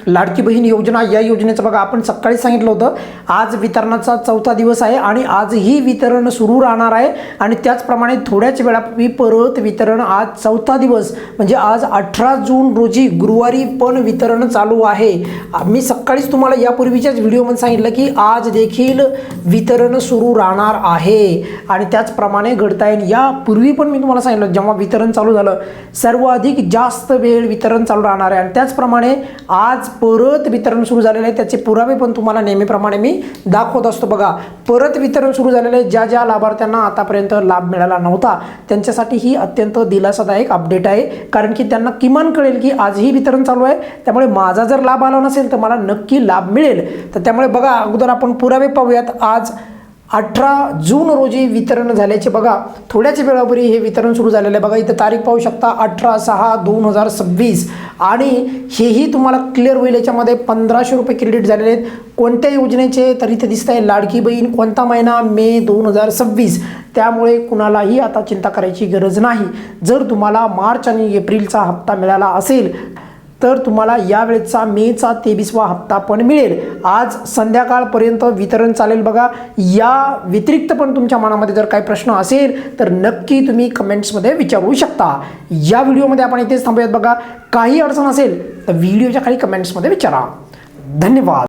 लाडकी बहीण योजना, या योजनेचं बघा आपण सकाळी सांगितलं होतं आज वितरणाचा 4था दिवस आहे आणि आजही वितरण सुरू राहणार आहे आणि त्याचप्रमाणे थोड्याच वेळापूर्वी परत वितरण आज 4था दिवस म्हणजे आज 18 जून रोजी गुरुवारी पण वितरण चालू आहे। मी सकाळीच तुम्हाला यापूर्वीच्याच व्हिडिओमध्ये सांगितलं की आज देखील वितरण सुरू राहणार आहे आणि त्याचप्रमाणे घडता येईल। यापूर्वी पण मी तुम्हाला सांगितलं जेव्हा वितरण चालू झालं सर्वाधिक जास्त वेळ वितरण चालू राहणार आहे आणि त्याचप्रमाणे आज परत वितरण सुरू झालेलं आहे। त्याचे पुरावे पण तुम्हाला नेहमीप्रमाणे मी दाखवत असतो। बघा परत वितरण सुरू झालेलं आहे। ज्या ज्या लाभार्थ्यांना आतापर्यंत लाभ मिळाला नव्हता त्यांच्यासाठी ही अत्यंत दिलासादायक अपडेट आहे, कारण की त्यांना किमान कळेल की आजही वितरण चालू आहे, त्यामुळे माझा जर लाभ आला नसेल तर मला नक्की लाभ मिळेल। तर त्यामुळे बघा अगोदर आपण पुरावे पाहूयात। आज 18 जून रोजी वितरण झाल्याचे बघा थोड्याच वेळापूर्वी हे वितरण सुरू झालेलं आहे। बघा इथं तारीख पाहू शकता 18/6/2026 आणि हेही तुम्हाला क्लिअर होईल। याच्यामध्ये 1500 रुपये क्रेडिट झालेले आहेत। कोणत्या योजनेचे तर इथे दिसत आहे लाडकी बहीण, कोणता महिना मे 2026। त्यामुळे कुणालाही आता चिंता करायची गरज नाही। जर तुम्हाला मार्च आणि एप्रिलचा हप्ता मिळाला असेल तर तुम्हाला यावेळेचा मेचा 23वा हप्ता पण मिळेल। आज संध्याकाळपर्यंत वितरण चालेल। बघा या व्यतिरिक्त पण तुमच्या मनामध्ये जर काही प्रश्न असेल तर नक्की तुम्ही कमेंट्समध्ये विचारू शकता। या व्हिडिओमध्ये आपण इथेच थांबूयात। बघा काही अडचण असेल तर व्हिडिओच्या खाली कमेंट्समध्ये विचारा। धन्यवाद।